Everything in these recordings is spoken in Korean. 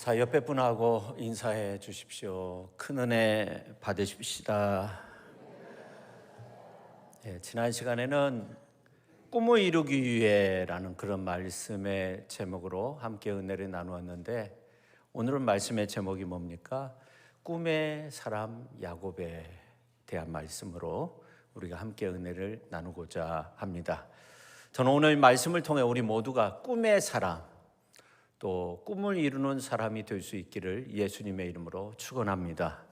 자, 옆에 분하고 인사해 주십시오. 큰 은혜 받으십시다. 지난 시간에는 꿈을 이루기 위해라는 그런 말씀의 제목으로 함께 은혜를 나누었는데, 오늘은 말씀의 제목이 뭡니까? 꿈의 사람 야곱에 대한 말씀으로 우리가 함께 은혜를 나누고자 합니다. 저는 오늘 말씀을 통해 우리 모두가 꿈의 사람, 또 꿈을 이루는 사람이 될 수 있기를 예수님의 이름으로 축원합니다.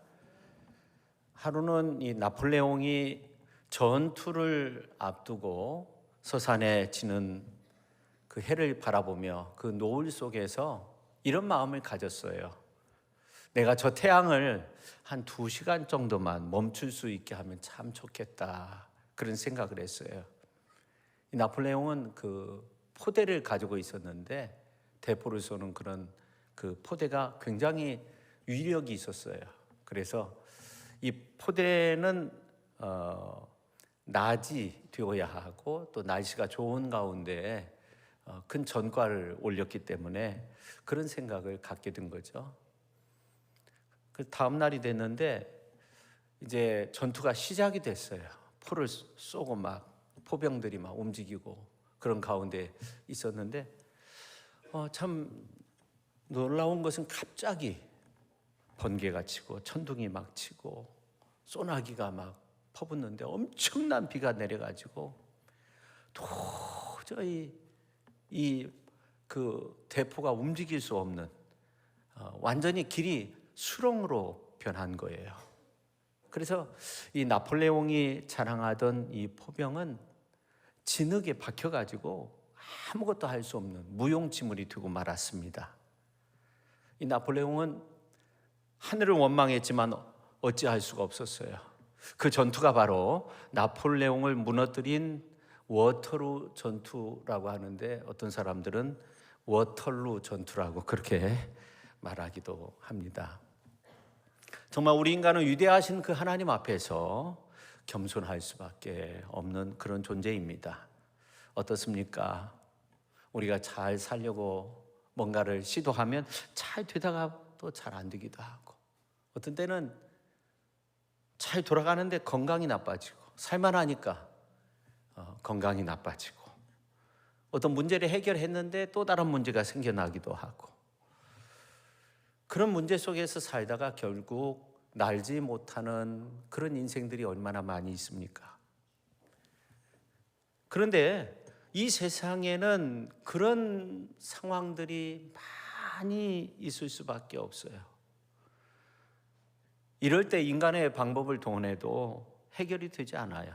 하루는 이 나폴레옹이 전투를 앞두고 서산에 지는 그 해를 바라보며 그 노을 속에서 이런 마음을 가졌어요. 내가 저 태양을 한 2시간 정도만 멈출 수 있게 하면 참 좋겠다, 그런 생각을 했어요. 이 나폴레옹은 그 포대를 가지고 있었는데, 대포를 쏘는 그런 그 포대가 굉장히 위력이 있었어요. 그래서 이 포대는 낮이 되어야 하고 또 날씨가 좋은 가운데 큰 전과를 올렸기 때문에 그런 생각을 갖게 된 거죠. 그 다음 날이 됐는데 이제 전투가 시작이 됐어요. 포를 쏘고 막 포병들이 막 움직이고 그런 가운데 있었는데, 참 놀라운 것은 갑자기 번개가 치고 천둥이 막 치고 소나기가 막 퍼붓는데 엄청난 비가 내려가지고 도저히 이 그 대포가 움직일 수 없는, 완전히 길이 수렁으로 변한 거예요. 그래서 이 나폴레옹이 자랑하던 이 포병은 진흙에 박혀가지고 아무것도 할 수 없는 무용지물이 되고 말았습니다. 이 나폴레옹은 하늘을 원망했지만 어찌할 수가 없었어요. 그 전투가 바로 나폴레옹을 무너뜨린 워터루 전투라고 하는데, 어떤 사람들은 워털루 전투라고 그렇게 말하기도 합니다. 정말 우리 인간은 위대하신 그 하나님 앞에서 겸손할 수밖에 없는 그런 존재입니다. 어떻습니까? 우리가 잘 살려고 뭔가를 시도하면 잘 되다가 또 잘 안 되기도 하고, 어떤 때는 잘 돌아가는데 건강이 나빠지고, 살만하니까 건강이 나빠지고, 어떤 문제를 해결했는데 또 다른 문제가 생겨나기도 하고, 그런 문제 속에서 살다가 결국 날지 못하는 그런 인생들이 얼마나 많이 있습니까? 그런데 이 세상에는 그런 상황들이 많이 있을 수밖에 없어요. 이럴 때 인간의 방법을 동원해도 해결이 되지 않아요.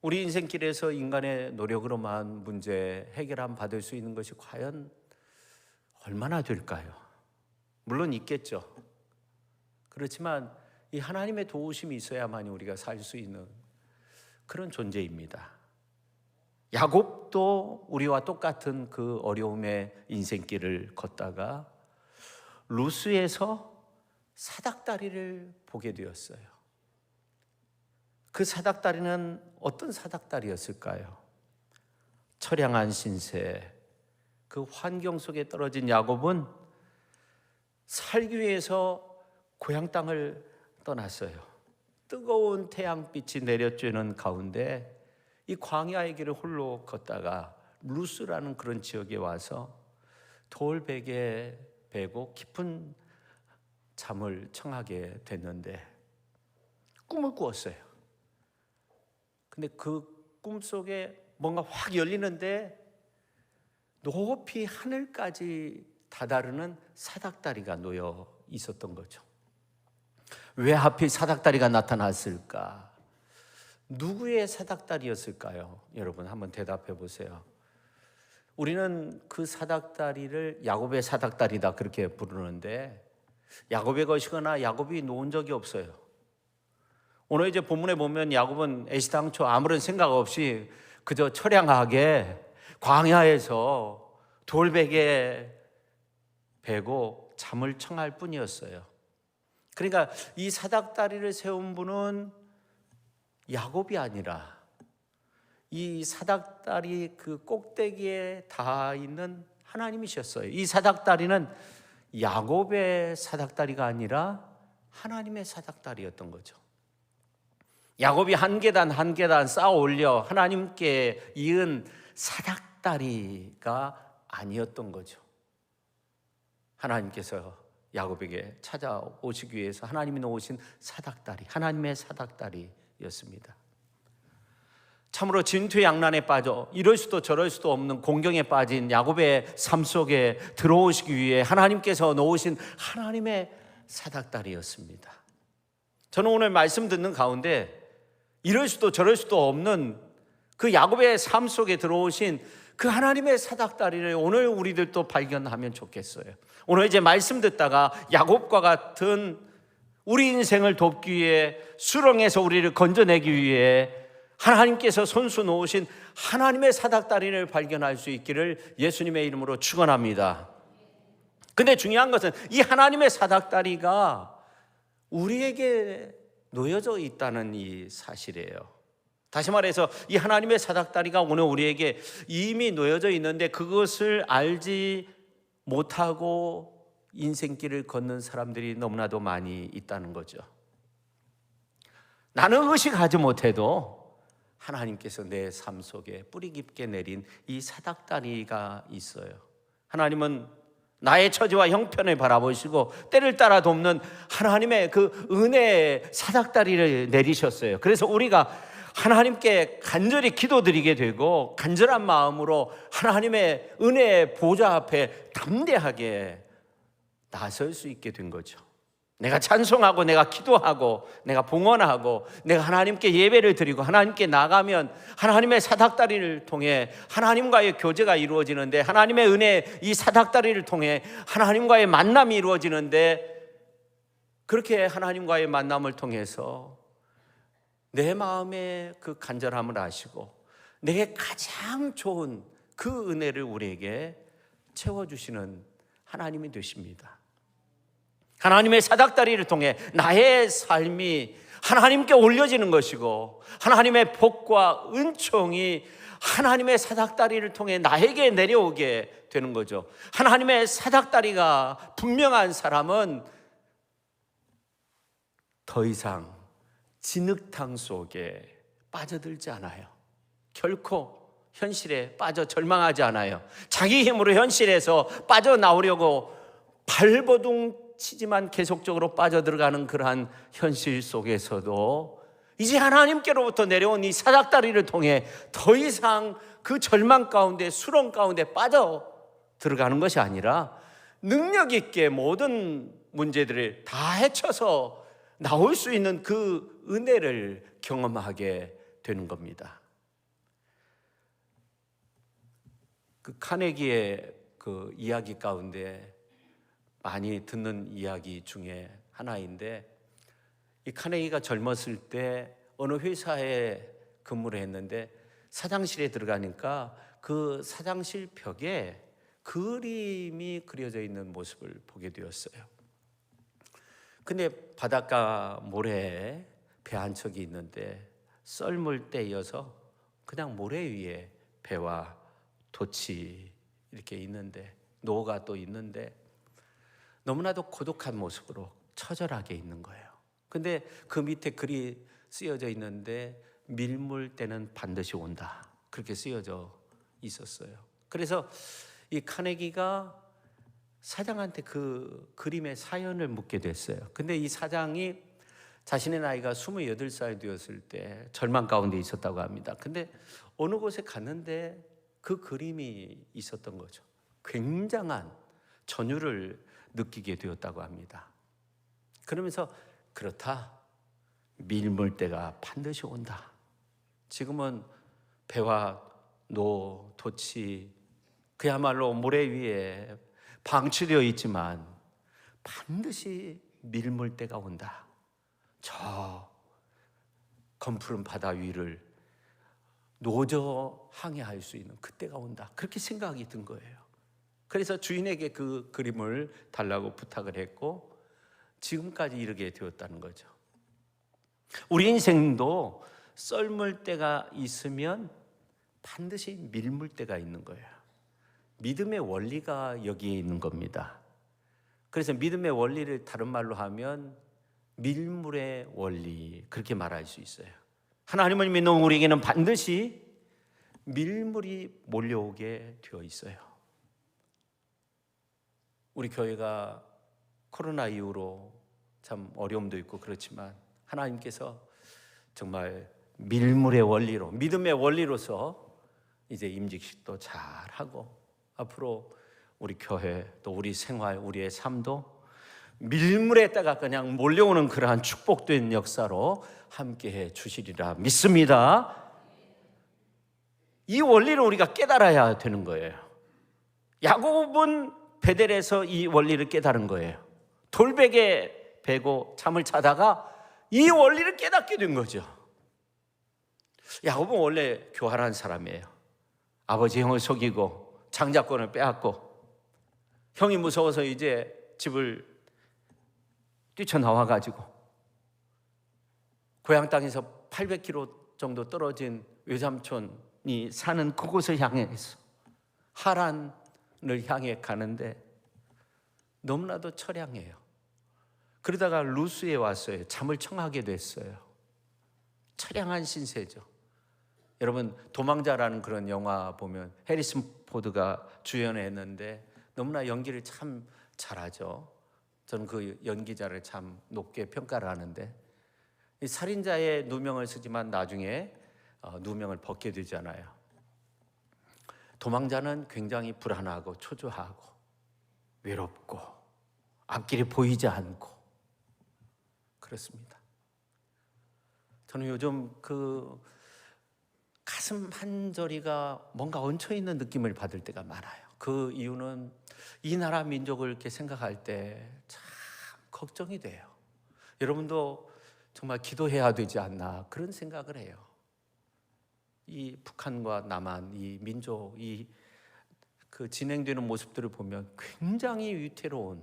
우리 인생길에서 인간의 노력으로만 문제 해결함 받을 수 있는 것이 과연 얼마나 될까요? 물론 있겠죠. 그렇지만 이 하나님의 도우심이 있어야만이 우리가 살 수 있는 그런 존재입니다. 야곱도 우리와 똑같은 그 어려움의 인생길을 걷다가 루스에서 사닥다리를 보게 되었어요. 그 사닥다리는 어떤 사닥다리였을까요? 처량한 신세, 그 환경 속에 떨어진 야곱은 살기 위해서 고향 땅을 떠났어요. 뜨거운 태양빛이 내려쬐는 가운데 이 광야의 길을 홀로 걷다가 루스라는 그런 지역에 와서 돌베개에 베고 깊은 잠을 청하게 됐는데 꿈을 꾸었어요. 근데 그 꿈속에 뭔가 확 열리는데 높이 하늘까지 다다르는 사닥다리가 놓여 있었던 거죠. 왜 하필 사닥다리가 나타났을까? 누구의 사닥다리였을까요? 여러분 한번 대답해 보세요. 우리는 그 사닥다리를 야곱의 사닥다리다 그렇게 부르는데, 야곱의 것이거나 야곱이 놓은 적이 없어요. 오늘 이제 본문에 보면 야곱은 애시당초 아무런 생각 없이 그저 처량하게 광야에서 돌베개에 베고 잠을 청할 뿐이었어요. 그러니까 이 사닥다리를 세운 분은 야곱이 아니라 이 사닥다리 그 꼭대기에 닿아 있는 하나님이셨어요. 이 사닥다리는 야곱의 사닥다리가 아니라 하나님의 사닥다리였던 거죠. 야곱이 한 계단 한 계단 쌓아 올려 하나님께 이은 사닥다리가 아니었던 거죠. 하나님께서 야곱에게 찾아오시기 위해서 하나님이 놓으신 사닥다리, 하나님의 사닥다리였습니다. 참으로 진퇴양난에 빠져 이럴 수도 저럴 수도 없는 공경에 빠진 야곱의 삶 속에 들어오시기 위해 하나님께서 놓으신 하나님의 사닥다리였습니다. 저는 오늘 말씀 듣는 가운데 이럴 수도 저럴 수도 없는 그 야곱의 삶 속에 들어오신 그 하나님의 사닥다리를 오늘 우리들도 발견하면 좋겠어요. 오늘 이제 말씀 듣다가 야곱과 같은 우리 인생을 돕기 위해 수렁에서 우리를 건져내기 위해 하나님께서 손수 놓으신 하나님의 사닥다리를 발견할 수 있기를 예수님의 이름으로 축원합니다. 근데 중요한 것은 이 하나님의 사닥다리가 우리에게 놓여져 있다는 이 사실이에요. 다시 말해서 이 하나님의 사닥다리가 오늘 우리에게 이미 놓여져 있는데 그것을 알지 못하고 인생길을 걷는 사람들이 너무나도 많이 있다는 거죠. 나는 의식하지 못해도 하나님께서 내 삶 속에 뿌리 깊게 내린 이 사닥다리가 있어요. 하나님은 나의 처지와 형편을 바라보시고 때를 따라 돕는 하나님의 그 은혜의 사닥다리를 내리셨어요. 그래서 우리가 하나님께 간절히 기도드리게 되고 간절한 마음으로 하나님의 은혜의 보좌 앞에 담대하게 나설 수 있게 된 거죠. 내가 찬송하고 내가 기도하고 내가 봉헌하고 내가 하나님께 예배를 드리고 하나님께 나가면 하나님의 사닥다리를 통해 하나님과의 교제가 이루어지는데, 하나님의 은혜 이 사닥다리를 통해 하나님과의 만남이 이루어지는데, 그렇게 하나님과의 만남을 통해서 내 마음의 그 간절함을 아시고 내게 가장 좋은 그 은혜를 우리에게 채워주시는 하나님이 되십니다. 하나님의 사닥다리를 통해 나의 삶이 하나님께 올려지는 것이고 하나님의 복과 은총이 하나님의 사닥다리를 통해 나에게 내려오게 되는 거죠. 하나님의 사닥다리가 분명한 사람은 더 이상 진흙탕 속에 빠져들지 않아요. 결코 현실에 빠져 절망하지 않아요. 자기 힘으로 현실에서 빠져나오려고 발버둥 치지만 계속적으로 빠져들어가는 그러한 현실 속에서도 이제 하나님께로부터 내려온 이 사닥다리를 통해 더 이상 그 절망 가운데 수렁 가운데 빠져 들어가는 것이 아니라 능력 있게 모든 문제들을 다 헤쳐서 나올 수 있는 그 은혜를 경험하게 되는 겁니다. 그 카네기의 그 이야기 가운데 많이 듣는 이야기 중에 하나인데, 이 카네기가 젊었을 때 어느 회사에 근무를 했는데 사장실에 들어가니까 그 사장실 벽에 그림이 그려져 있는 모습을 보게 되었어요. 근데 바닷가 모래에 배 한 척이 있는데 썰물 때여서 그냥 모래 위에 배와 돛이 이렇게 있는데, 노가 또 있는데 너무나도 고독한 모습으로 처절하게 있는 거예요. 근데 그 밑에 글이 쓰여져 있는데 밀물 때는 반드시 온다, 그렇게 쓰여져 있었어요. 그래서 이 카네기가 사장한테 그 그림의 사연을 묻게 됐어요. 근데 이 사장이 자신의 나이가 28살 되었을 때 절망 가운데 있었다고 합니다. 근데 어느 곳에 갔는데 그 그림이 있었던 거죠. 굉장한 전율을 느끼게 되었다고 합니다. 그러면서 그렇다, 밀물때가 반드시 온다. 지금은 배와 노, 돛이 그야말로 모래 위에 방치되어 있지만 반드시 밀물때가 온다. 저 검푸른 바다 위를 노저 항해할 수 있는 그때가 온다, 그렇게 생각이 든 거예요. 그래서 주인에게 그 그림을 달라고 부탁을 했고 지금까지 이르게 되었다는 거죠. 우리 인생도 썰물 때가 있으면 반드시 밀물 때가 있는 거예요. 믿음의 원리가 여기에 있는 겁니다. 그래서 믿음의 원리를 다른 말로 하면 밀물의 원리, 그렇게 말할 수 있어요. 하나님을 믿는 우리에게는 반드시 밀물이 몰려오게 되어 있어요. 우리 교회가 코로나 이후로 참 어려움도 있고 그렇지만 하나님께서 정말 밀물의 원리로, 믿음의 원리로서 이제 임직식도 잘하고 앞으로 우리 교회 또 우리 생활, 우리의 삶도 밀물에다가 그냥 몰려오는 그러한 축복된 역사로 함께해 주시리라 믿습니다. 이 원리를 우리가 깨달아야 되는 거예요. 야곱은 베델에서 이 원리를 깨달은 거예요. 돌베개 베고 잠을 자다가 이 원리를 깨닫게 된 거죠. 야곱은 원래 교활한 사람이에요. 아버지 형을 속이고 장자권을 빼앗고 형이 무서워서 이제 집을 뛰쳐나와가지고 고향 땅에서 800km 정도 떨어진 외삼촌이 사는 그곳을 향해서 하란을 향해 가는데 너무나도 처량해요. 그러다가 루스에 왔어요. 잠을 청하게 됐어요. 처량한 신세죠. 여러분 도망자라는 그런 영화 보면 해리슨 포드가 주연했는데 너무나 연기를 참 잘하죠. 저는 그 연기자를 참 높게 평가를 하는데 이 살인자의 누명을 쓰지만 나중에 누명을 벗게 되잖아요. 도망자는 굉장히 불안하고 초조하고 외롭고 앞길이 보이지 않고 그렇습니다. 저는 요즘 그 가슴 한저리가 뭔가 얹혀있는 느낌을 받을 때가 많아요. 그 이유는 이 나라 민족을 이렇게 생각할 때 참 걱정이 돼요. 여러분도 정말 기도해야 되지 않나 그런 생각을 해요. 이 북한과 남한 이 민족 그 진행되는 모습들을 보면 굉장히 위태로운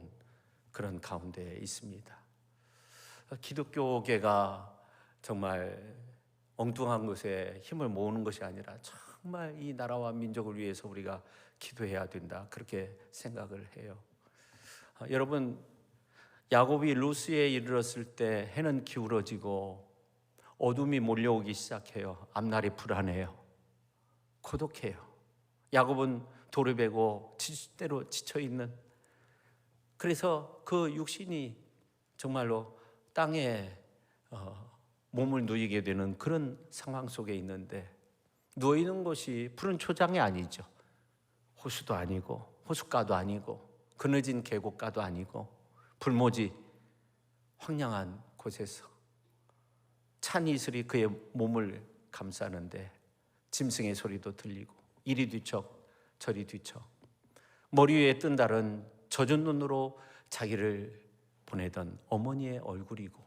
그런 가운데 있습니다. 기독교계가 정말 엉뚱한 것에 힘을 모으는 것이 아니라 정말 이 나라와 민족을 위해서 우리가 기도해야 된다 그렇게 생각을 해요. 여러분 야곱이 루스에 이르렀을 때 해는 기울어지고 어둠이 몰려오기 시작해요. 앞날이 불안해요. 고독해요. 야곱은 돌을 베고 지치대로 지쳐있는, 그래서 그 육신이 정말로 땅에 몸을 누이게 되는 그런 상황 속에 있는데, 누워있는 곳이 푸른 초장이 아니죠. 호수도 아니고 호숫가도 아니고 그늘진 계곡가도 아니고 불모지 황량한 곳에서 찬 이슬이 그의 몸을 감싸는데 짐승의 소리도 들리고 이리 뒤척 저리 뒤척, 머리 위에 뜬 달은 젖은 눈으로 자기를 보내던 어머니의 얼굴이고,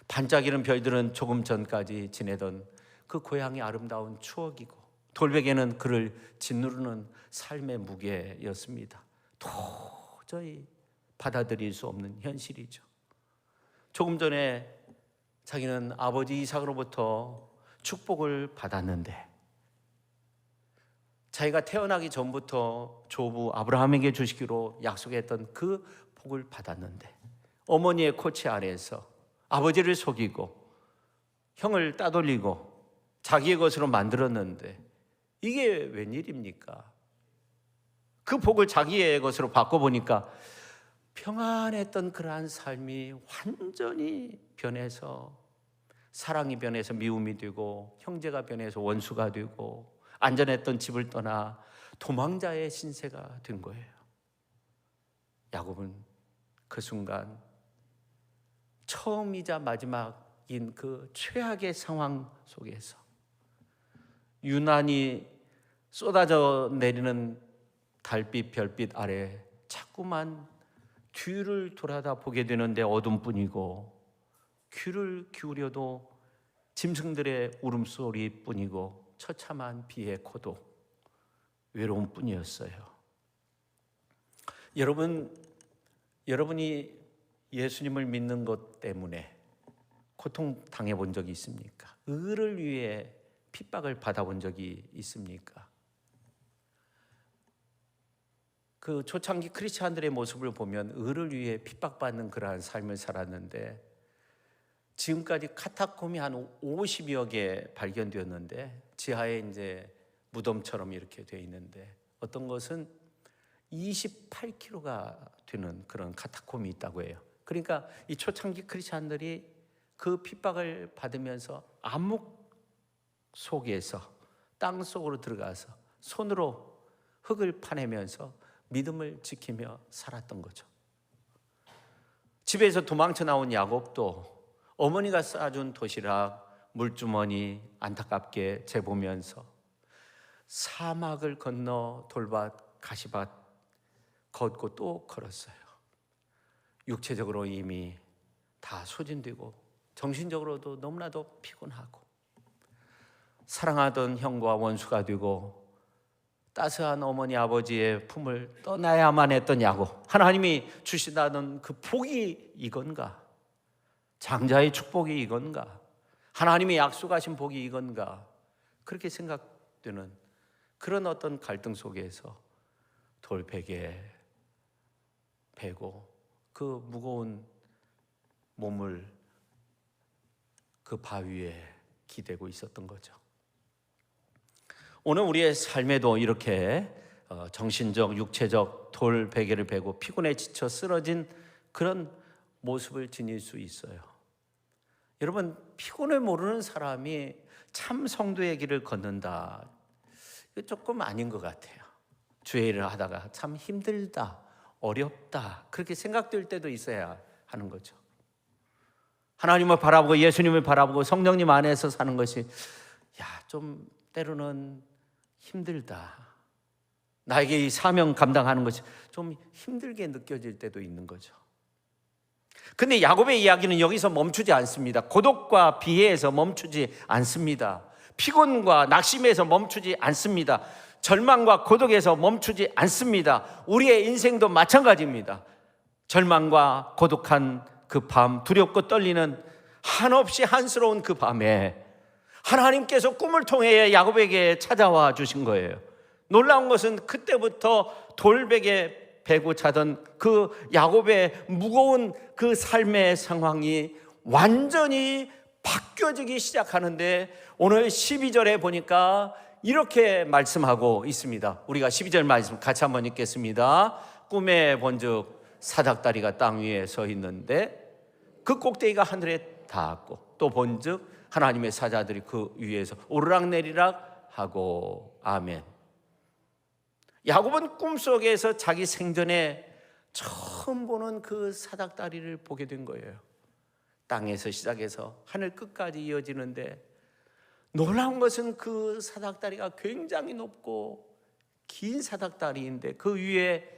반짝이는 별들은 조금 전까지 지내던 그 고향의 아름다운 추억이고, 돌베개는 그를 짓누르는 삶의 무게였습니다. 도저히 받아들일 수 없는 현실이죠. 조금 전에 자기는 아버지 이삭으로부터 축복을 받았는데, 자기가 태어나기 전부터 조부 아브라함에게 주시기로 약속했던 그 복을 받았는데, 어머니의 코치 아래에서 아버지를 속이고 형을 따돌리고 자기의 것으로 만들었는데 이게 웬일입니까? 그 복을 자기의 것으로 바꿔보니까 평안했던 그러한 삶이 완전히 변해서, 사랑이 변해서 미움이 되고 형제가 변해서 원수가 되고 안전했던 집을 떠나 도망자의 신세가 된 거예요. 야곱은 그 순간 처음이자 마지막인 그 최악의 상황 속에서 유난히 쏟아져 내리는 달빛 별빛 아래 자꾸만 뒤를 돌아다 보게 되는데 어둠뿐이고, 귀를 기울여도 짐승들의 울음소리뿐이고 처참한 비의 고독, 외로움뿐이었어요. 여러분이 예수님을 믿는 것 때문에 고통 당해본 적이 있습니까? 의를 위해 핍박을 받아본 적이 있습니까? 그 초창기 크리스찬들의 모습을 보면 을을 위해 핍박받는 그러한 삶을 살았는데, 지금까지 카타콤이 한 50여 개 발견되었는데, 지하에 이제 무덤처럼 이렇게 되어 있는데, 어떤 것은 28km가 되는 그런 카타콤이 있다고 해요. 그러니까 이 초창기 크리스찬들이 그 핍박을 받으면서 암묵 속에서 땅 속으로 들어가서 손으로 흙을 파내면서 믿음을 지키며 살았던 거죠. 집에서 도망쳐 나온 야곱도 어머니가 싸준 도시락, 물주머니 안타깝게 재보면서 사막을 건너 돌밭, 가시밭 걷고 또 걸었어요. 육체적으로 이미 다 소진되고 정신적으로도 너무나도 피곤하고, 사랑하던 형과 원수가 되고 따스한 어머니 아버지의 품을 떠나야만 했던 야곱, 하나님이 주시다는 그 복이 이건가? 장자의 축복이 이건가? 하나님이 약속하신 복이 이건가? 그렇게 생각되는 그런 어떤 갈등 속에서 돌베개 베고 그 무거운 몸을 그 바위에 기대고 있었던 거죠. 오늘 우리의 삶에도 이렇게 정신적, 육체적 돌베개를 베고 피곤에 지쳐 쓰러진 그런 모습을 지닐 수 있어요. 여러분, 피곤을 모르는 사람이 참 성도의 길을 걷는다, 이거 조금 아닌 것 같아요. 주의 일을 하다가 참 힘들다, 어렵다, 그렇게 생각될 때도 있어야 하는 거죠. 하나님을 바라보고 예수님을 바라보고 성령님 안에서 사는 것이 좀 때로는 힘들다, 나에게 이 사명 감당하는 것이 좀 힘들게 느껴질 때도 있는 거죠. 근데 야곱의 이야기는 여기서 멈추지 않습니다. 고독과 비애에서 멈추지 않습니다. 피곤과 낙심에서 멈추지 않습니다. 절망과 고독에서 멈추지 않습니다. 우리의 인생도 마찬가지입니다. 절망과 고독한 그 밤, 두렵고 떨리는 한없이 한스러운 그 밤에 하나님께서 꿈을 통해 야곱에게 찾아와 주신 거예요. 놀라운 것은 그때부터 돌베개 베고 자던 그 야곱의 무거운 그 삶의 상황이 완전히 바뀌어지기 시작하는데, 오늘 12절에 보니까 이렇게 말씀하고 있습니다. 우리가 12절 말씀 같이 한번 읽겠습니다. 꿈에 본즉 사닥다리가 땅 위에 서 있는데 그 꼭대기가 하늘에 닿았고, 또 본즉 하나님의 사자들이 그 위에서 오르락내리락 하고. 아멘. 야곱은 꿈속에서 자기 생전에 처음 보는 그 사닥다리를 보게 된 거예요. 땅에서 시작해서 하늘 끝까지 이어지는데, 놀라운 것은 그 사닥다리가 굉장히 높고 긴 사닥다리인데 그 위에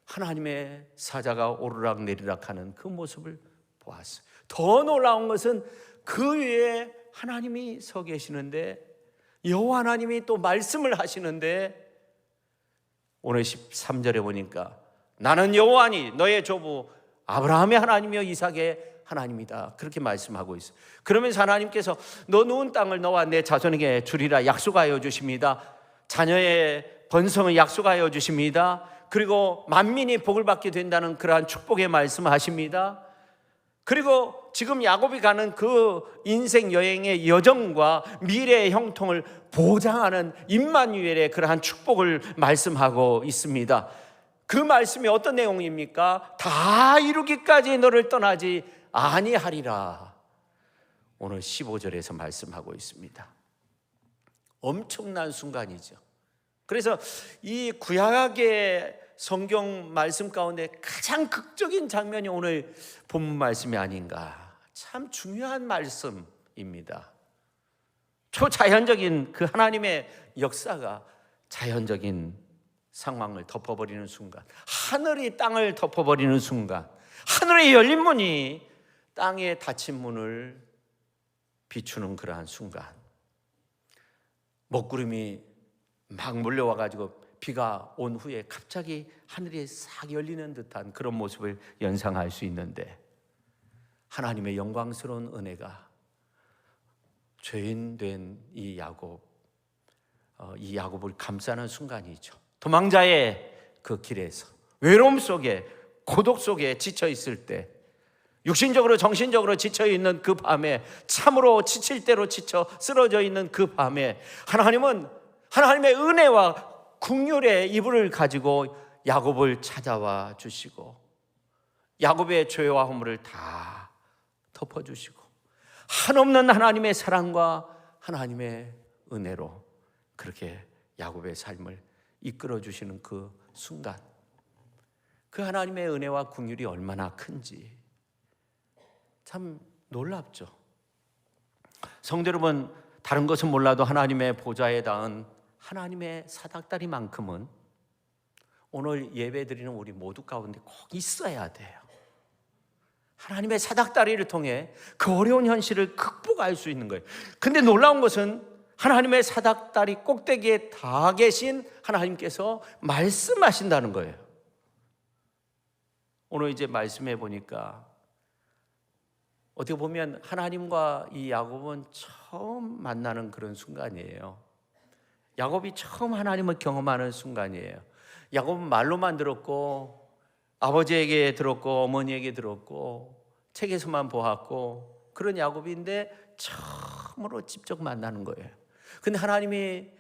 하나님의 사자가 오르락내리락 하는 그 모습을 보았어요. 더 놀라운 것은 그 위에 하나님이 서 계시는데, 여호와 하나님이 또 말씀을 하시는데, 오늘 13절에 보니까 나는 여호와니 너의 조부 아브라함의 하나님이여 이삭의 하나님이다, 그렇게 말씀하고 있어요. 그러면서 하나님께서 너 누운 땅을 너와 내 자손에게 주리라 약속하여 주십니다. 자녀의 번성을 약속하여 주십니다. 그리고 만민이 복을 받게 된다는 그러한 축복의 말씀을 하십니다. 그리고 지금 야곱이 가는 그 인생 여행의 여정과 미래의 형통을 보장하는 임마누엘의 그러한 축복을 말씀하고 있습니다. 그 말씀이 어떤 내용입니까? 다 이루기까지 너를 떠나지 아니하리라. 오늘 15절에서 말씀하고 있습니다. 엄청난 순간이죠. 그래서 이 구약의 성경 말씀 가운데 가장 극적인 장면이 오늘 본문 말씀이 아닌가. 참 중요한 말씀입니다. 초자연적인 그 하나님의 역사가 자연적인 상황을 덮어버리는 순간, 하늘이 땅을 덮어버리는 순간, 하늘의 열린 문이 땅에 닫힌 문을 비추는 그러한 순간, 먹구름이 막 몰려와가지고 비가 온 후에 갑자기 하늘이 싹 열리는 듯한 그런 모습을 연상할 수 있는데, 하나님의 영광스러운 은혜가 죄인 된 이 야곱을 감싸는 순간이죠. 도망자의 그 길에서 외로움 속에, 고독 속에 지쳐 있을 때, 육신적으로 정신적으로 지쳐 있는 그 밤에, 참으로 지칠 대로 지쳐 쓰러져 있는 그 밤에 하나님은 하나님의 은혜와 긍휼의 이불을 가지고 야곱을 찾아와 주시고 야곱의 죄와 허물을 다 덮어주시고 한없는 하나님의 사랑과 하나님의 은혜로 그렇게 야곱의 삶을 이끌어 주시는 그 순간, 그 하나님의 은혜와 긍휼이 얼마나 큰지 참 놀랍죠. 성도 여러분, 다른 것은 몰라도 하나님의 보좌에 닿은 하나님의 사닥다리만큼은 오늘 예배드리는 우리 모두 가운데 꼭 있어야 돼요. 하나님의 사닥다리를 통해 그 어려운 현실을 극복할 수 있는 거예요. 근데 놀라운 것은 하나님의 사닥다리 꼭대기에 다 계신 하나님께서 말씀하신다는 거예요. 오늘 이제 말씀해 보니까 어떻게 보면 하나님과 이 야곱은 처음 만나는 그런 순간이에요. 야곱이 처음 하나님을 경험하는 순간이에요. 야곱은 말로만 들었고 아버지에게 들었고 어머니에게 들었고 책에서만 보았고 그런 야곱인데 처음으로 직접 만나는 거예요. 근데 하나님이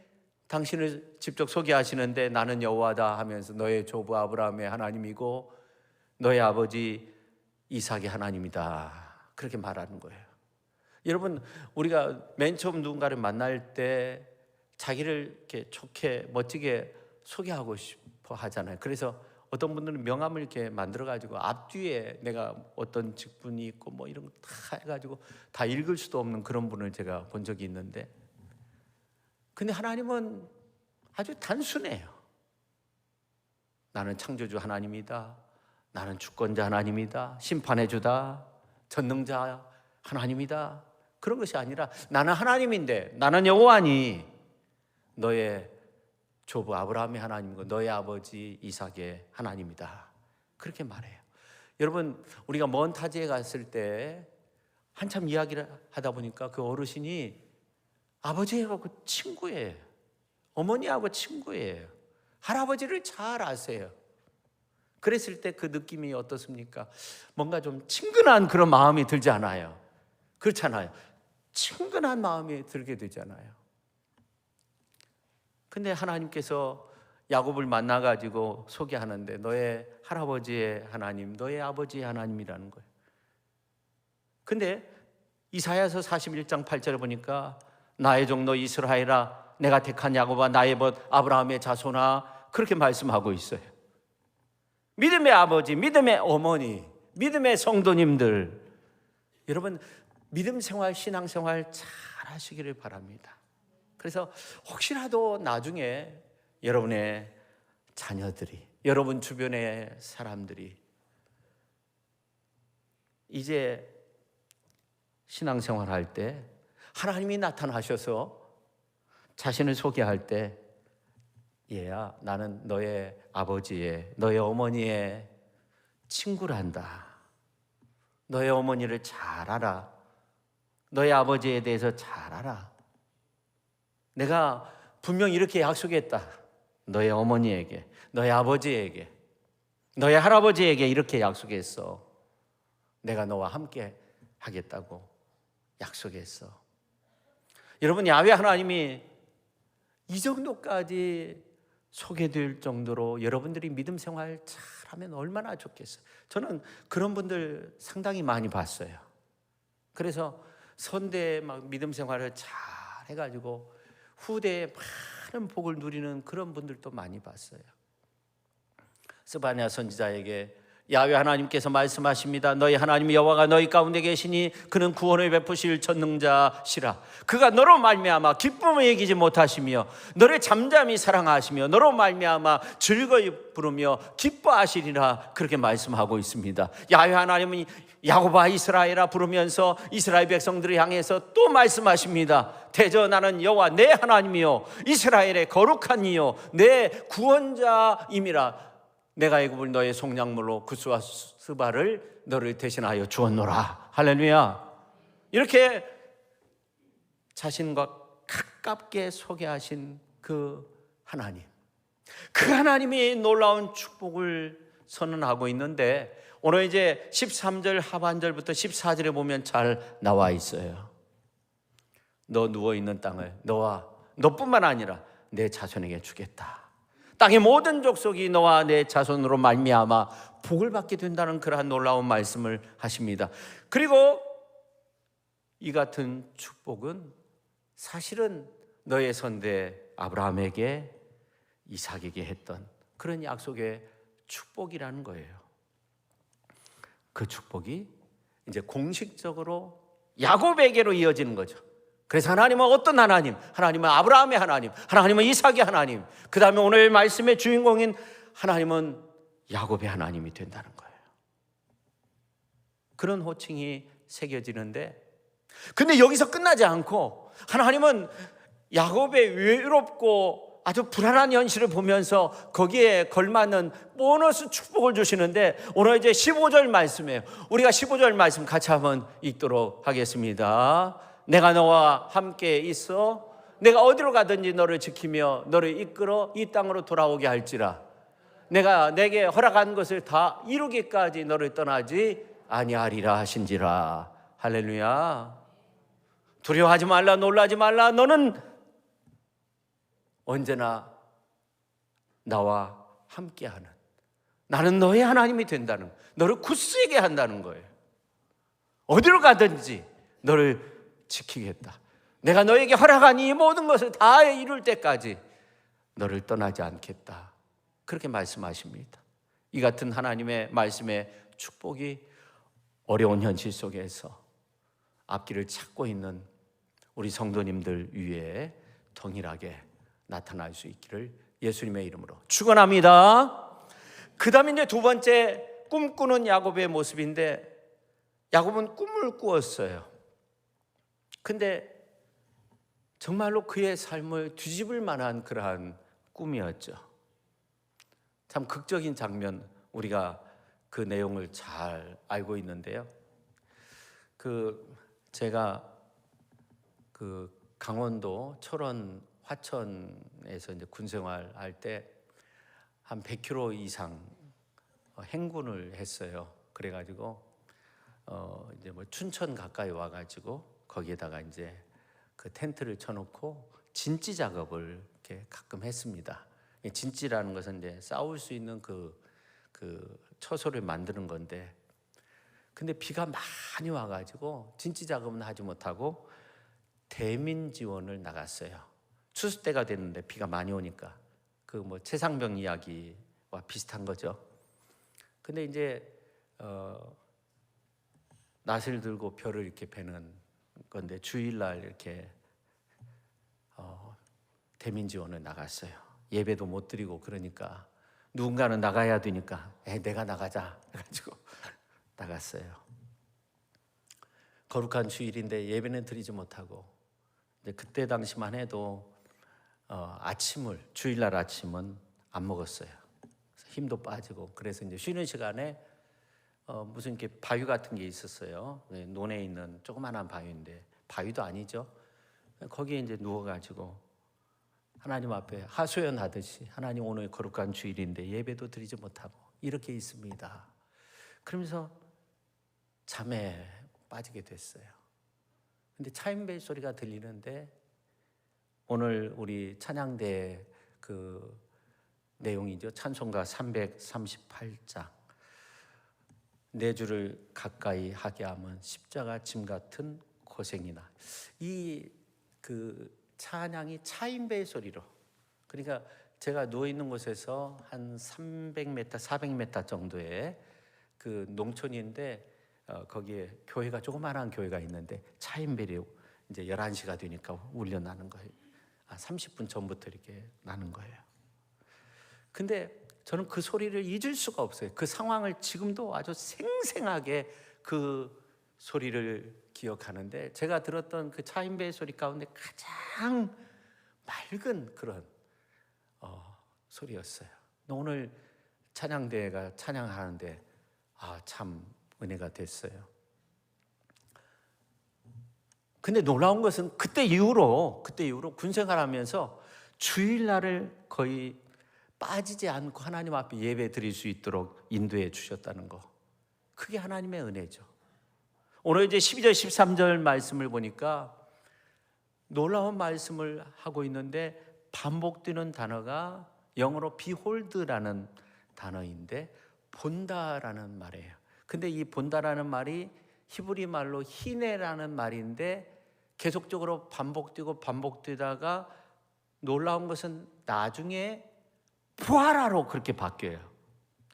당신을 직접 소개하시는데 나는 여호와다 하면서 너의 조부 아브라함의 하나님이고 너의 아버지 이삭의 하나님이다, 그렇게 말하는 거예요. 여러분, 우리가 맨 처음 누군가를 만날 때 자기를 이렇게 좋게 멋지게 소개하고 싶어 하잖아요. 그래서 어떤 분들은 명함을 이렇게 만들어가지고 앞뒤에 내가 어떤 직분이 있고 뭐 이런 거 다 해가지고 다 읽을 수도 없는 그런 분을 제가 본 적이 있는데, 근데 하나님은 아주 단순해요. 나는 창조주 하나님이다, 나는 주권자 하나님이다, 심판해 주다, 전능자 하나님이다, 그런 것이 아니라 나는 하나님인데, 나는 여호와니 너의 조부 아브라함의 하나님이고 너의 아버지 이삭의 하나님이다, 그렇게 말해요. 여러분, 우리가 먼 타지에 갔을 때 한참 이야기를 하다 보니까 그 어르신이 아버지하고 친구예요. 어머니하고 친구예요. 할아버지를 잘 아세요. 그랬을 때 그 느낌이 어떻습니까? 뭔가 좀 친근한 그런 마음이 들지 않아요? 그렇잖아요. 친근한 마음이 들게 되잖아요. 근데 하나님께서 야곱을 만나가지고 소개하는데 너의 할아버지의 하나님, 너의 아버지의 하나님이라는 거예요. 근데 이사야서 41장 8절을 보니까 나의 종로 이스라엘아, 내가 택한 야곱아, 나의 벗 아브라함의 자손아, 그렇게 말씀하고 있어요. 믿음의 아버지, 믿음의 어머니, 믿음의 성도님들, 여러분 믿음 생활, 신앙 생활 잘 하시기를 바랍니다. 그래서 혹시라도 나중에 여러분의 자녀들이, 여러분 주변의 사람들이 이제 신앙생활 할 때 하나님이 나타나셔서 자신을 소개할 때, 얘야, 나는 너의 아버지의, 너의 어머니의 친구란다, 너의 어머니를 잘 알아, 너의 아버지에 대해서 잘 알아, 내가 분명히 이렇게 약속했다, 너의 어머니에게, 너의 아버지에게, 너의 할아버지에게 이렇게 약속했어, 내가 너와 함께 하겠다고 약속했어. 여러분, 야훼 하나님이 이 정도까지 소개될 정도로 여러분들이 믿음 생활 잘하면 얼마나 좋겠어요. 저는 그런 분들 상당히 많이 봤어요. 그래서 선대에 막 믿음 생활을 잘 해가지고 후대에 많은 복을 누리는 그런 분들도 많이 봤어요. 스바냐 선지자에게 야훼 하나님께서 말씀하십니다. 너희 하나님 여호와가 너희 가운데 계시니 그는 구원을 베푸실 전능자시라. 그가 너로 말미암아 기쁨을 이기지 못하시며 너를 잠잠히 사랑하시며 너로 말미암아 즐거이 부르며 기뻐하시리라, 그렇게 말씀하고 있습니다. 야훼 하나님은 야곱아 이스라엘아 부르면서 이스라엘 백성들을 향해서 또 말씀하십니다. 대저 나는 여호와 내 하나님이요 이스라엘의 거룩한 이요 내 구원자임이라. 내가 애굽을 너의 속량물로 구스와 스바를 너를 대신하여 주었노라. 할렐루야. 이렇게 자신과 가깝게 소개하신 그 하나님, 그 하나님이 놀라운 축복을 선언하고 있는데 오늘 이제 13절 하반절부터 14절에 보면 잘 나와 있어요. 너 누워있는 땅을 너뿐만 아니라 내 자손에게 주겠다. 땅의 모든 족속이 너와 내 자손으로 말미암아 복을 받게 된다는 그러한 놀라운 말씀을 하십니다. 그리고 이 같은 축복은 사실은 너의 선대 아브라함에게 이삭에게 했던 그런 약속의 축복이라는 거예요. 그 축복이 이제 공식적으로 야곱에게로 이어지는 거죠. 그래서 하나님은 어떤 하나님? 하나님은 아브라함의 하나님, 하나님은 이삭의 하나님, 그 다음에 오늘 말씀의 주인공인 하나님은 야곱의 하나님이 된다는 거예요. 그런 호칭이 새겨지는데, 근데 여기서 끝나지 않고 하나님은 야곱의 외롭고 아주 불안한 현실을 보면서 거기에 걸맞는 보너스 축복을 주시는데 오늘 이제 15절 말씀이에요. 우리가 15절 말씀 같이 한번 읽도록 하겠습니다. 내가 너와 함께 있어 내가 어디로 가든지 너를 지키며 너를 이끌어 이 땅으로 돌아오게 할지라. 내가 내게 허락한 것을 다 이루기까지 너를 떠나지 아니하리라 하신지라. 할렐루야. 두려워하지 말라, 놀라지 말라. 너는 언제나 나와 함께하는, 나는 너의 하나님이 된다는, 너를 굳세게 한다는 거예요. 어디로 가든지 너를 지키겠다. 내가 너에게 허락한 이 모든 것을 다 이룰 때까지 너를 떠나지 않겠다. 그렇게 말씀하십니다. 이 같은 하나님의 말씀의 축복이 어려운 현실 속에서 앞길을 찾고 있는 우리 성도님들 위에 동일하게 나타날 수 있기를 예수님의 이름으로 축원합니다. 그 다음에 이제 두 번째, 꿈꾸는 야곱의 모습인데, 야곱은 꿈을 꾸었어요. 근데 정말로 그의 삶을 뒤집을 만한 그러한 꿈이었죠. 참 극적인 장면, 우리가 그 내용을 잘 알고 있는데요. 제가 강원도 철원 화천에서 이제 군 생활할 때 한 100km 이상 행군을 했어요. 그래가지고 이제 뭐 춘천 가까이 와가지고 거기에다가 이제 그 텐트를 쳐놓고 진지 작업을 이렇게 가끔 했습니다. 진지라는 것은 이제 싸울 수 있는 그 처소를 만드는 건데, 근데 비가 많이 와가지고 진지 작업은 하지 못하고 대민 지원을 나갔어요. 추수 때가 됐는데 비가 많이 오니까 최상병 이야기와 비슷한 거죠. 근데 이제 낫을 들고 별을 이렇게 베는 건데 주일날 이렇게 대민 지원을 나갔어요. 예배도 못 드리고 그러니까 누군가는 나가야 되니까 내가 나가자 해가지고 나갔어요. 거룩한 주일인데 예배는 드리지 못하고, 근데 그때 당시만 해도 주일날 아침은 안 먹었어요. 힘도 빠지고, 그래서 이제 쉬는 시간에 무슨 이렇게 바위 같은 게 있었어요. 논에 있는 조그만한 바위인데, 바위도 아니죠. 거기에 이제 누워가지고 하나님 앞에 하소연하듯이, 하나님 오늘 거룩한 주일인데 예배도 드리지 못하고 이렇게 있습니다. 그러면서 잠에 빠지게 됐어요. 근데 차인벨 소리가 들리는데, 오늘 우리 찬양대 내용이죠. 찬송가 338장. 내 주를 가까이 하게 하면 십자가 짐 같은 고생이나. 이 찬양이 차인배의 소리로, 그러니까 제가 누워 있는 곳에서 한 300m, 400m 정도의 농촌인데 거기에 교회가, 조그마한 교회가 있는데 차인벨이 이제 11시가 되니까 울려나는 거예요. 30분 전부터 이렇게 나는 거예요. 근데 저는 그 소리를 잊을 수가 없어요. 그 상황을 지금도 아주 생생하게 그 소리를 기억하는데, 제가 들었던 그 차인배의 소리 가운데 가장 맑은 그런 소리였어요. 오늘 찬양대회가 찬양하는데 참 은혜가 됐어요. 근데 놀라운 것은 그때 이후로 군생활하면서 주일날을 거의 빠지지 않고 하나님 앞에 예배 드릴 수 있도록 인도해 주셨다는 거, 그게 하나님의 은혜죠. 오늘 이제 12절 13절 말씀을 보니까 놀라운 말씀을 하고 있는데, 반복되는 단어가 영어로 behold라는 단어인데 본다라는 말이에요. 근데 이 본다라는 말이 히브리 말로 히네라는 말인데, 계속적으로 반복되다가 놀라운 것은 나중에 보아라로 그렇게 바뀌어요.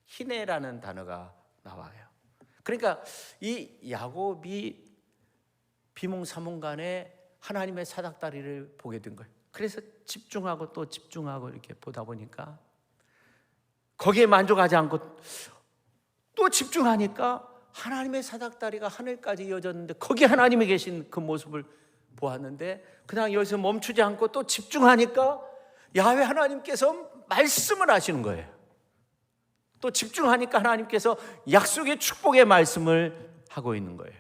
히네라는 단어가 나와요. 그러니까 이 야곱이 비몽사몽간에 하나님의 사닥다리를 보게 된 거예요. 그래서 집중하고 또 집중하고 이렇게 보다 보니까 거기에 만족하지 않고 또 집중하니까 하나님의 사닥다리가 하늘까지 이어졌는데, 거기 하나님이 계신 그 모습을 보았는데, 그냥 여기서 멈추지 않고 또 집중하니까 야훼 하나님께서 말씀을 하시는 거예요. 또 집중하니까 하나님께서 약속의 축복의 말씀을 하고 있는 거예요.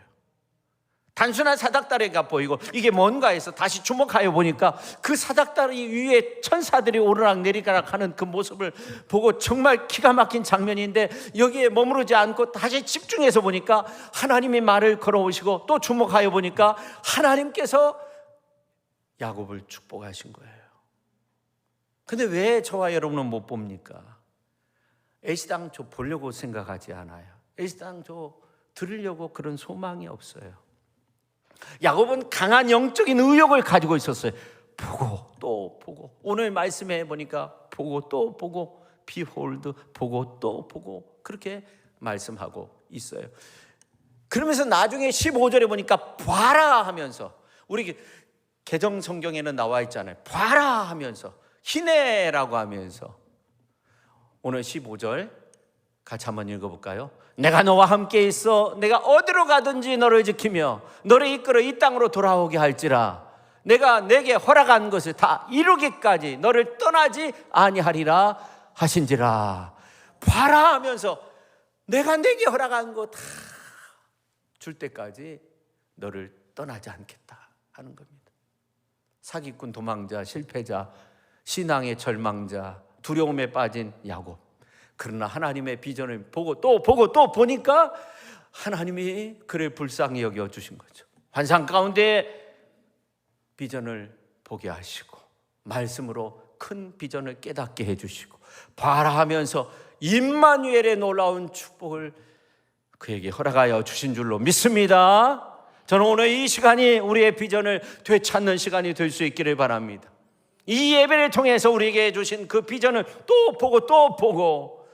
단순한 사닥다리가 보이고 이게 뭔가 해서 다시 주목하여 보니까 그 사닥다리 위에 천사들이 오르락 내리락 하는 그 모습을 보고 정말 기가 막힌 장면인데, 여기에 머무르지 않고 다시 집중해서 보니까 하나님이 말을 걸어오시고, 또 주목하여 보니까 하나님께서 야곱을 축복하신 거예요. 근데 왜 저와 여러분은 못 봅니까? 애시당초 보려고 생각하지 않아요. 애시당초 들으려고 그런 소망이 없어요. 야곱은 강한 영적인 의욕을 가지고 있었어요. 보고 또 보고, 오늘 말씀해 보니까 보고 또 보고, behold, 보고 또 보고, 그렇게 말씀하고 있어요. 그러면서 나중에 15절에 보니까 봐라 하면서, 우리 개정 성경에는 나와 있잖아요. 봐라 하면서, 히네라고 하면서. 오늘 15절 같이 한번 읽어볼까요? 내가 너와 함께 있어 내가 어디로 가든지 너를 지키며 너를 이끌어 이 땅으로 돌아오게 할지라. 내가 내게 허락한 것을 다 이루기까지 너를 떠나지 아니하리라 하신지라. 봐라 하면서 내가 내게 허락한 거 다 줄 때까지 너를 떠나지 않겠다 하는 겁니다. 사기꾼, 도망자, 실패자, 신앙의 절망자, 두려움에 빠진 야곱. 그러나 하나님의 비전을 보고 또 보고 또 보니까 하나님이 그를 불쌍히 여겨주신 거죠. 환상 가운데 비전을 보게 하시고 말씀으로 큰 비전을 깨닫게 해주시고 봐라 하면서 임마누엘의 놀라운 축복을 그에게 허락하여 주신 줄로 믿습니다. 저는 오늘 이 시간이 우리의 비전을 되찾는 시간이 될 수 있기를 바랍니다. 이 예배를 통해서 우리에게 주신 그 비전을 또 보고 또 보고,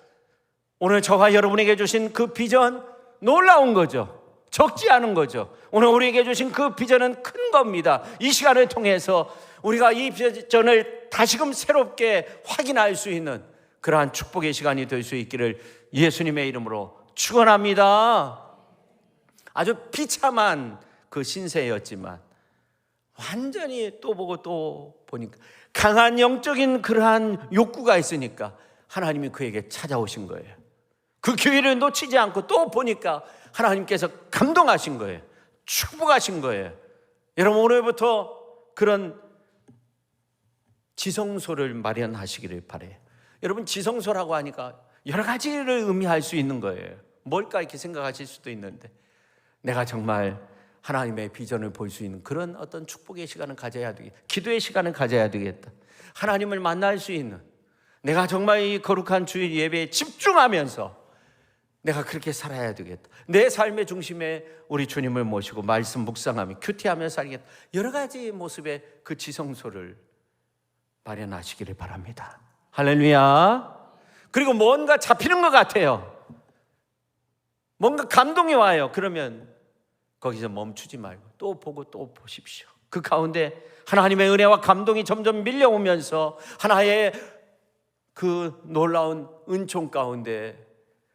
오늘 저와 여러분에게 주신 그 비전 놀라운 거죠. 적지 않은 거죠. 오늘 우리에게 주신 그 비전은 큰 겁니다. 이 시간을 통해서 우리가 이 비전을 다시금 새롭게 확인할 수 있는 그러한 축복의 시간이 될 수 있기를 예수님의 이름으로 축원합니다. 아주 비참한 그 신세였지만 완전히 또 보고 또 보니까 강한 영적인 그러한 욕구가 있으니까 하나님이 그에게 찾아오신 거예요. 그 기회를 놓치지 않고 또 보니까 하나님께서 감동하신 거예요. 축복하신 거예요. 여러분, 오늘부터 그런 지성소를 마련하시기를 바라요. 여러분, 지성소라고 하니까 여러 가지를 의미할 수 있는 거예요. 뭘까 이렇게 생각하실 수도 있는데, 내가 정말 하나님의 비전을 볼 수 있는 그런 어떤 축복의 시간을 가져야 되겠다. 기도의 시간을 가져야 되겠다. 하나님을 만날 수 있는, 내가 정말 이 거룩한 주일 예배에 집중하면서 내가 그렇게 살아야 되겠다. 내 삶의 중심에 우리 주님을 모시고 말씀 묵상하며 큐티하며 살겠다. 여러 가지 모습의 그 지성소를 마련하시기를 바랍니다. 할렐루야. 그리고 뭔가 잡히는 것 같아요. 뭔가 감동이 와요. 그러면 거기서 멈추지 말고 또 보고 또 보십시오. 그 가운데 하나님의 은혜와 감동이 점점 밀려오면서 하나의 그 놀라운 은총 가운데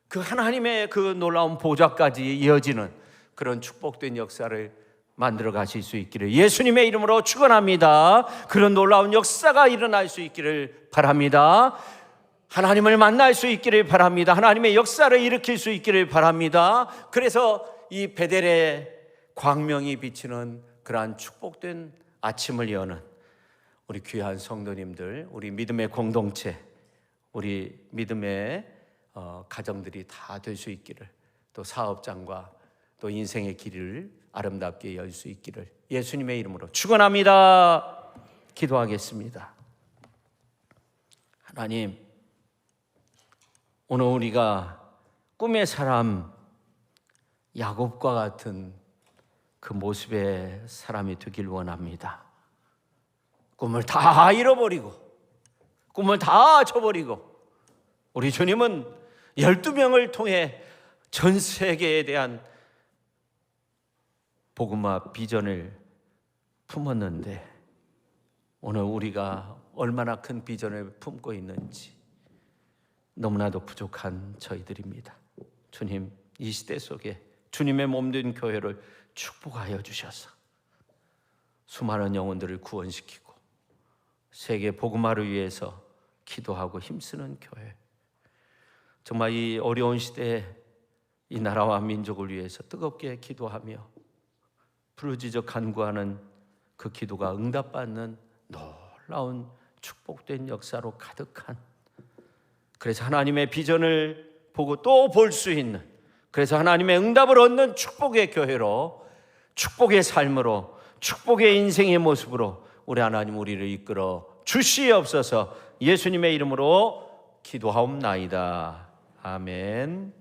그 하나님의 그 놀라운 보좌까지 이어지는 그런 축복된 역사를 만들어 가실 수 있기를 예수님의 이름으로 축원합니다. 그런 놀라운 역사가 일어날 수 있기를 바랍니다. 하나님을 만날 수 있기를 바랍니다. 하나님의 역사를 일으킬 수 있기를 바랍니다. 그래서 이 베델의 광명이 비치는 그러한 축복된 아침을 여는 우리 귀한 성도님들, 우리 믿음의 공동체, 우리 믿음의 가정들이 다 될 수 있기를, 또 사업장과 또 인생의 길을 아름답게 열 수 있기를 예수님의 이름으로 축원합니다. 기도하겠습니다. 하나님, 오늘 우리가 꿈의 사람 야곱과 같은 그 모습의 사람이 되길 원합니다. 꿈을 다 잃어버리고 꿈을 다 저버리고 우리 주님은 12명을 통해 전 세계에 대한 복음화 비전을 품었는데 오늘 우리가 얼마나 큰 비전을 품고 있는지 너무나도 부족한 저희들입니다. 주님, 이 시대 속에 주님의 몸된 교회를 축복하여 주셔서 수많은 영혼들을 구원시키고 세계 복음화를 위해서 기도하고 힘쓰는 교회, 정말 이 어려운 시대에 이 나라와 민족을 위해서 뜨겁게 기도하며 부르짖어 간구하는 그 기도가 응답받는 놀라운 축복된 역사로 가득한, 그래서 하나님의 비전을 보고 또 볼 수 있는, 그래서 하나님의 응답을 얻는 축복의 교회로, 축복의 삶으로, 축복의 인생의 모습으로 우리 하나님 우리를 이끌어 주시옵소서. 예수님의 이름으로 기도하옵나이다. 아멘.